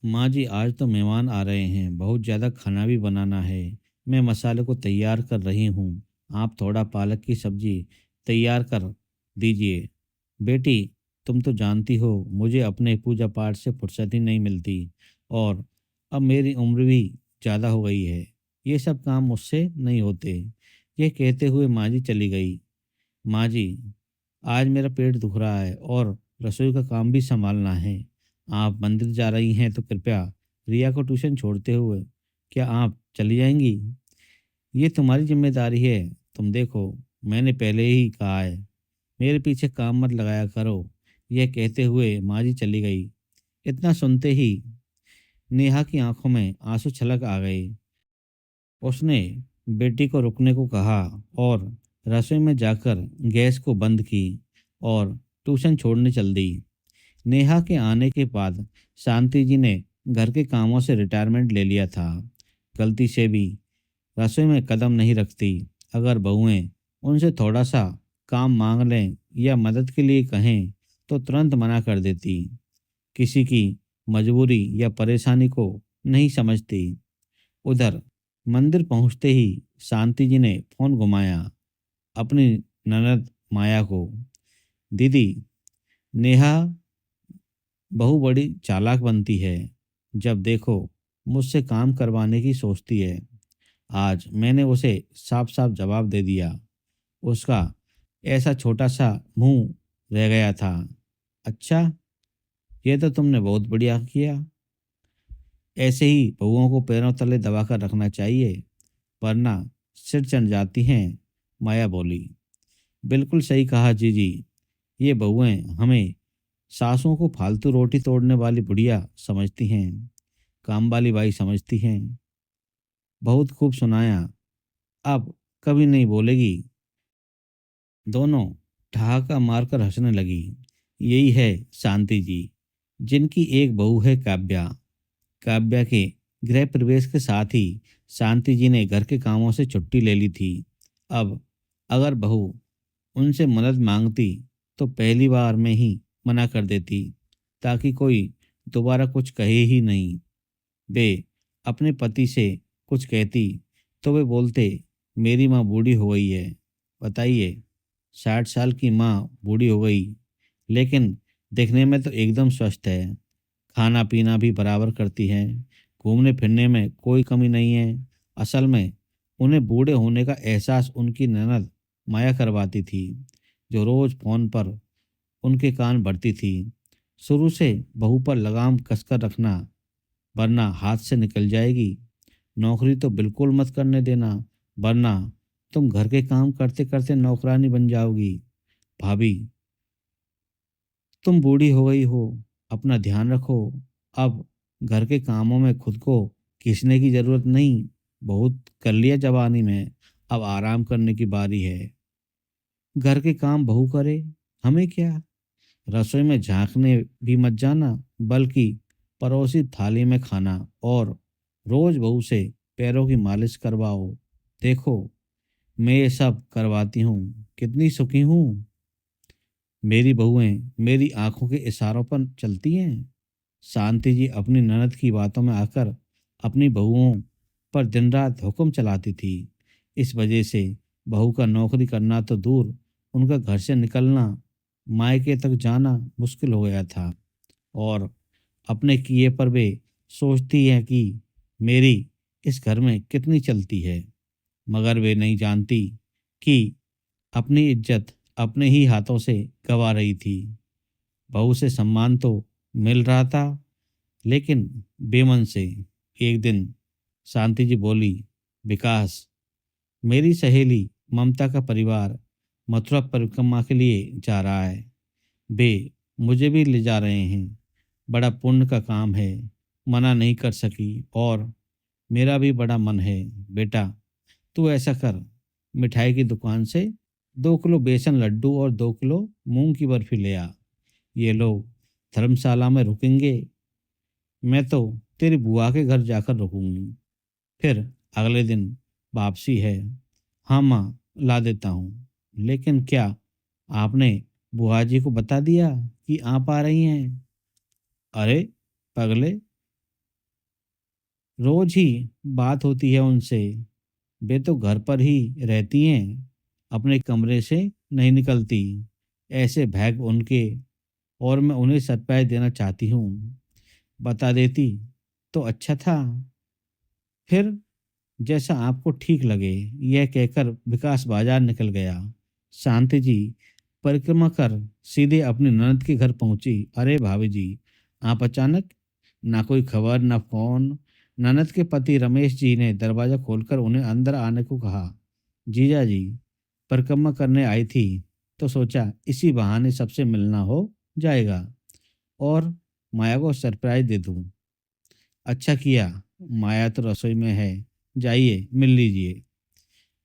माँ जी, आज तो मेहमान आ रहे हैं, बहुत ज़्यादा खाना भी बनाना है। मैं मसाले को तैयार कर रही हूँ। आप थोड़ा पालक की सब्जी तैयार कर दीजिए। बेटी, तुम तो जानती हो मुझे अपने पूजा पाठ से फुर्सत ही नहीं मिलती, और अब मेरी उम्र भी ज़्यादा हो गई है। ये सब काम मुझसे नहीं होते। ये कहते हुए माँ जी चली गई। माँ जी, आज मेरा पेट दुख रहा है और रसोई का काम भी संभालना है। आप मंदिर जा रही हैं तो कृपया रिया को ट्यूशन छोड़ते हुए क्या आप चली जाएंगी? ये तुम्हारी जिम्मेदारी है। तुम देखो, मैंने पहले ही कहा है, मेरे पीछे काम मत लगाया करो। यह कहते हुए माँ जी चली गई। इतना सुनते ही नेहा की आंखों में आंसू छलक आ गए। उसने बेटी को रुकने को कहा और रसोई में जाकर गैस को बंद की और ट्यूशन छोड़ने चल दी। नेहा के आने के बाद शांति जी ने घर के कामों से रिटायरमेंट ले लिया था। गलती से भी रसोई में कदम नहीं रखती। अगर बहुएं उनसे थोड़ा सा काम मांग लें या मदद के लिए कहें तो तुरंत मना कर देती। किसी की मजबूरी या परेशानी को नहीं समझती। उधर मंदिर पहुंचते ही शांति जी ने फोन घुमाया अपनी ननद माया को। दीदी, नेहा बहू बड़ी चालाक बनती है। जब देखो मुझसे काम करवाने की सोचती है। आज मैंने उसे साफ साफ जवाब दे दिया। उसका ऐसा छोटा सा मुंह रह गया था। अच्छा, ये तो तुमने बहुत बढ़िया किया। ऐसे ही बहुओं को पैरों तले दबा कर रखना चाहिए, वरना सिर चढ़ जाती हैं। माया बोली। बिल्कुल सही कहा जीजी। ये बहुएं हमें सासों को फालतू रोटी तोड़ने वाली बुढ़िया समझती हैं, काम वाली बाई समझती हैं। बहुत खूब सुनाया, अब कभी नहीं बोलेगी। दोनों ठहाका मारकर हंसने लगी। यही है शांति जी, जिनकी एक बहू है काव्या। काव्या के गृह प्रवेश के साथ ही शांति जी ने घर के कामों से छुट्टी ले ली थी। अब अगर बहू उनसे मदद मांगती तो पहली बार में ही मना कर देती, ताकि कोई दोबारा कुछ कहे ही नहीं। वे अपने पति से कुछ कहती तो वे बोलते, मेरी माँ बूढ़ी हो गई है। बताइए, 60 साल की माँ बूढ़ी हो गई, लेकिन दिखने में तो एकदम स्वस्थ है। खाना पीना भी बराबर करती है। घूमने फिरने में कोई कमी नहीं है। असल में उन्हें बूढ़े होने का एहसास उनकी ननद माया करवाती थी, जो रोज फोन पर उनके कान भरती थी। शुरू से बहू पर लगाम कसकर रखना, वरना हाथ से निकल जाएगी। नौकरी तो बिल्कुल मत करने देना, वरना तुम घर के काम करते करते नौकरानी बन जाओगी। भाभी, तुम बूढ़ी हो गई हो, अपना ध्यान रखो। अब घर के कामों में खुद को खींचने की जरूरत नहीं। बहुत कर लिया जवानी में, अब आराम करने की बारी है। घर के काम बहू करे, हमें क्या। रसोई में झांकने भी मत जाना, बल्कि परोसी थाली में खाना, और रोज बहू से पैरों की मालिश करवाओ। देखो, मैं ये सब करवाती हूँ, कितनी सुखी हूँ। मेरी बहुएं मेरी आंखों के इशारों पर चलती हैं। शांति जी अपनी ननद की बातों में आकर अपनी बहुओं पर दिन रात हुक्म चलाती थी। इस वजह से बहू का नौकरी करना तो दूर, उनका घर से निकलना, मायके तक जाना मुश्किल हो गया था। और अपने किए पर वे सोचती है कि मेरी इस घर में कितनी चलती है, मगर वे नहीं जानती कि अपनी इज्जत अपने ही हाथों से गंवा रही थी। बहू से सम्मान तो मिल रहा था, लेकिन बेमन से। एक दिन शांति जी बोली, विकास, मेरी सहेली ममता का परिवार मथुरा परिक्रमा के लिए जा रहा है। वे मुझे भी ले जा रहे हैं। बड़ा पुण्य का काम है, मना नहीं कर सकी, और मेरा भी बड़ा मन है। बेटा, तू ऐसा कर, मिठाई की दुकान से 2 किलो बेसन लड्डू और 2 किलो मूंग की बर्फी ले आ। ये लोग धर्मशाला में रुकेंगे, मैं तो तेरी बुआ के घर जाकर रुकूंगी। फिर अगले दिन वापसी है। हाँ माँ, ला देता हूँ। लेकिन क्या आपने बुआ जी को बता दिया कि आप आ रही हैं? अरे पगले, रोज ही बात होती है उनसे। वे तो घर पर ही रहती हैं, अपने कमरे से नहीं निकलती। ऐसे भैग उनके, और मैं उन्हें सरप्राइज देना चाहती हूँ। बता देती तो अच्छा था। फिर जैसा आपको ठीक लगे। यह कहकर विकास बाजार निकल गया। शांति जी परिक्रमा कर सीधे अपनी ननद के घर पहुंची। अरे भाभी जी, आप अचानक? ना कोई खबर, ना फोन। ननद के पति रमेश जी ने दरवाजा खोलकर उन्हें अंदर आने को कहा। जीजा जी, परिक्रमा करने आई थी तो सोचा इसी बहाने सबसे मिलना हो जाएगा और माया को सरप्राइज दे दूं। अच्छा किया। माया तो रसोई में है, जाइए मिल लीजिए।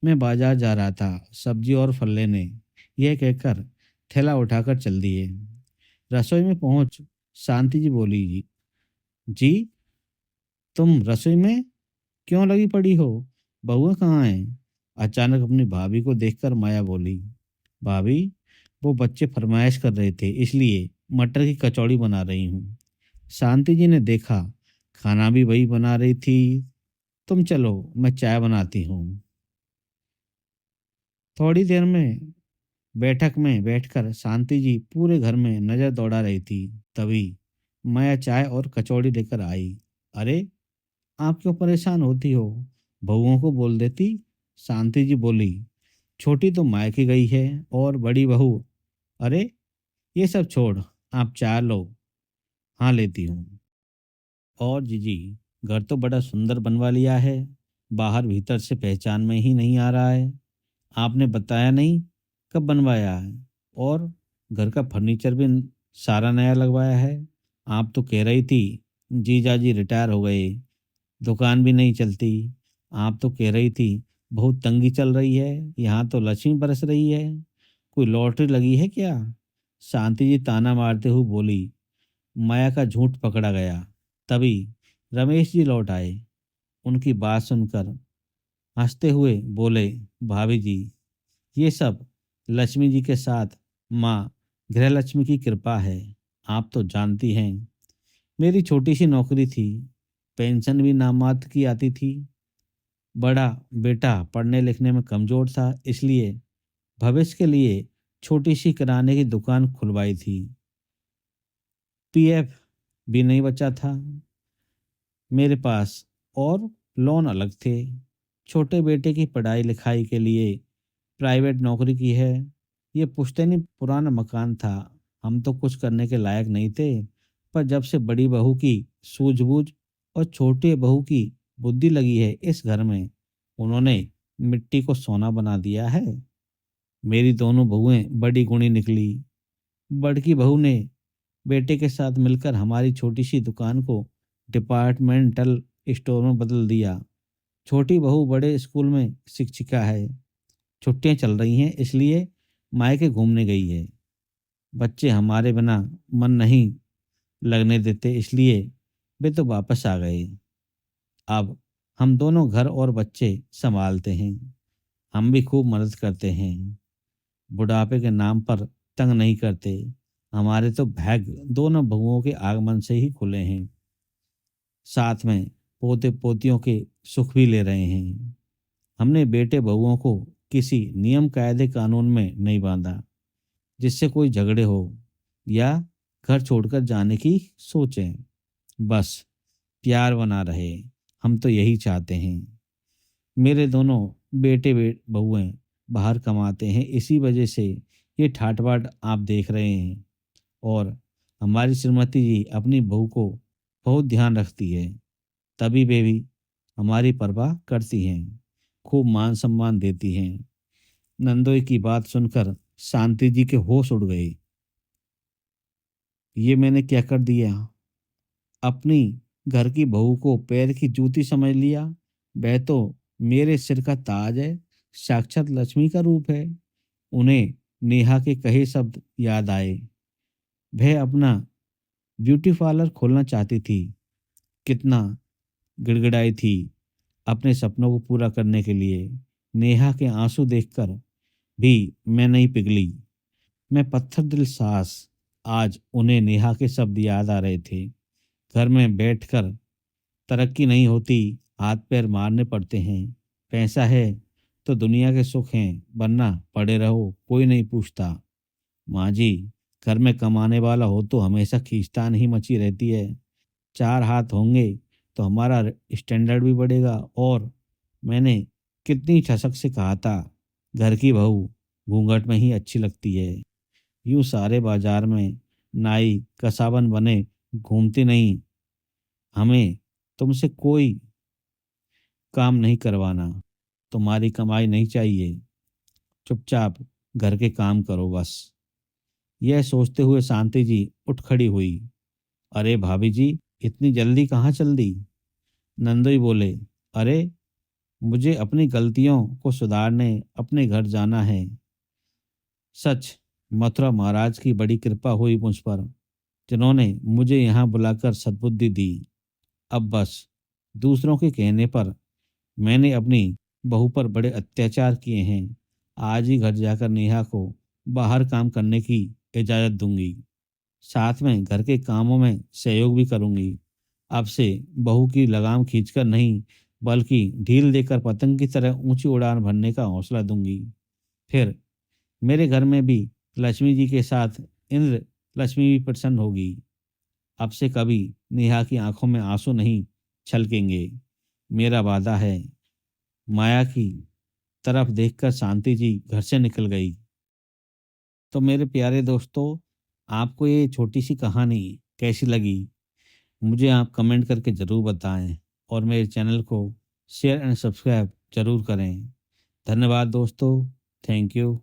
मैं बाजार जा रहा था, सब्जी और फल लेने। यह कहकर थैला उठाकर चल दिए। रसोई में पहुंच शांति जी बोली, जी तुम रसोई में क्यों लगी पड़ी हो? बहुआ कहाँ है? अचानक अपनी भाभी को देखकर माया बोली, भाभी वो बच्चे फरमाइश कर रहे थे इसलिए मटर की कचौड़ी बना रही हूँ। शांति जी ने देखा खाना भी वही बना रही थी। तुम चलो, मैं चाय बनाती हूँ। थोड़ी देर में बैठक में बैठकर शांति जी पूरे घर में नजर दौड़ा रही थी। तभी माया चाय और कचौड़ी लेकर आई। अरे, आप क्यों परेशान होती हो? बहुओं को बोल देती। शांति जी बोली, छोटी तो मायके गई है और बड़ी बहू। अरे, ये सब छोड़, आप चाय लो। हाँ, लेती हूँ। और जीजी, घर तो बड़ा सुंदर बनवा लिया है। बाहर भीतर से पहचान में ही नहीं आ रहा है। आपने बताया नहीं कब बनवाया है। और घर का फर्नीचर भी सारा नया लगवाया है। आप तो कह रही थी जीजा जी रिटायर हो गए, दुकान भी नहीं चलती। आप तो कह रही थी बहुत तंगी चल रही है, यहाँ तो लक्ष्मी बरस रही है। कोई लॉटरी लगी है क्या? शांति जी ताना मारते हुए बोली। माया का झूठ पकड़ा गया। तभी रमेश जी लौट आए। उनकी बात सुनकर हंसते हुए बोले, भाभी जी, ये सब लक्ष्मी जी के साथ माँ गृहलक्ष्मी की कृपा है। आप तो जानती हैं, मेरी छोटी सी नौकरी थी, पेंशन भी नामात्र की आती थी। बड़ा बेटा पढ़ने लिखने में कमजोर था, इसलिए भविष्य के लिए छोटी सी किराने की दुकान खुलवाई थी। पीएफ भी नहीं बचा था मेरे पास, और लोन अलग थे। छोटे बेटे की पढ़ाई लिखाई के लिए प्राइवेट नौकरी की है। ये पुश्तैनी पुराना मकान था। हम तो कुछ करने के लायक नहीं थे, पर जब से बड़ी बहू की सूझबूझ और छोटे बहू की बुद्धि लगी है इस घर में, उन्होंने मिट्टी को सोना बना दिया है। मेरी दोनों बहुएं बड़ी गुणी निकली। बड़की बहू ने बेटे के साथ मिलकर हमारी छोटी सी दुकान को डिपार्टमेंटल स्टोर में बदल दिया। छोटी बहू बड़े स्कूल में शिक्षिका है। छुट्टियां चल रही हैं इसलिए मायके घूमने गई है। बच्चे हमारे बिना मन नहीं लगने देते, इसलिए वे तो वापस आ गए। अब हम दोनों घर और बच्चे संभालते हैं। हम भी खूब मदद करते हैं। बुढ़ापे के नाम पर तंग नहीं करते। हमारे तो भाग दोनों बहुओं के आगमन से ही खुले हैं। साथ में पोते पोतियों के सुख भी ले रहे हैं। हमने बेटे बहुओं को किसी नियम कायदे कानून में नहीं बांधा जिससे कोई झगड़े हो या घर छोड़कर जाने की सोचें। बस प्यार बना रहे, हम तो यही चाहते हैं। मेरे दोनों बहुएं बाहर कमाते हैं, इसी वजह से ये ठाट बाट आप देख रहे हैं। और हमारी श्रीमती जी अपनी बहू को बहुत ध्यान रखती है, तभी वे भी हमारी परवाह करती हैं, खूब मान सम्मान देती हैं। नंदोई की बात सुनकर शांति जी के होश उड़ गए। ये मैंने क्या कर दिया? अपनी घर की बहू को पैर की जूती समझ लिया। वह तो मेरे सिर का ताज है, साक्षात लक्ष्मी का रूप है। उन्हें नेहा के कहे शब्द याद आए। वह अपना ब्यूटी पार्लर खोलना चाहती थी। कितना गिड़गिड़ाई थी अपने सपनों को पूरा करने के लिए। नेहा के आंसू देखकर भी मैं नहीं पिघली। मैं पत्थर दिल सास। आज उन्हें नेहा के शब्द याद आ रहे थे। घर में बैठकर तरक्की नहीं होती, हाथ पैर मारने पड़ते हैं। पैसा है तो दुनिया के सुख हैं, वरना पड़े रहो, कोई नहीं पूछता। माँ जी, घर में कमाने वाला हो तो हमेशा खींचतान ही मची रहती है। चार हाथ होंगे तो हमारा स्टैंडर्ड भी बढ़ेगा। और मैंने कितनी ठसक से कहा था, घर की बहू घूंघट में ही अच्छी लगती है। यूं सारे बाजार में नाई कसाबन बने घूमती नहीं। हमें तुमसे कोई काम नहीं करवाना, तुम्हारी कमाई नहीं चाहिए, चुपचाप घर के काम करो बस। यह सोचते हुए शांति जी उठ खड़ी हुई। अरे भाभी जी, इतनी जल्दी कहाँ चल दी? नंदोई बोले, अरे मुझे अपनी गलतियों को सुधारने अपने घर जाना है। सच, मथुरा महाराज की बड़ी कृपा हुई मुझ पर, जिन्होंने मुझे यहाँ बुलाकर सद्बुद्धि दी। अब बस दूसरों के कहने पर मैंने अपनी बहू पर बड़े अत्याचार किए हैं। आज ही घर जाकर नेहा को बाहर काम करने की इजाज़त दूंगी। साथ में घर के कामों में सहयोग भी करूंगी। अब से बहू की लगाम खींचकर नहीं, बल्कि ढील देकर पतंग की तरह ऊंची उड़ान भरने का हौसला दूंगी। फिर मेरे घर में भी लक्ष्मी जी के साथ इंद्र लक्ष्मी भी प्रसन्न होगी। अब से कभी नेहा की आंखों में आंसू नहीं छलकेंगे, मेरा वादा है। माया की तरफ देखकर शांति जी घर से निकल गई। तो मेरे प्यारे दोस्तों, आपको ये छोटी सी कहानी कैसी लगी, मुझे आप कमेंट करके ज़रूर बताएं। और मेरे चैनल को शेयर एंड सब्सक्राइब ज़रूर करें। धन्यवाद दोस्तों। Thank you.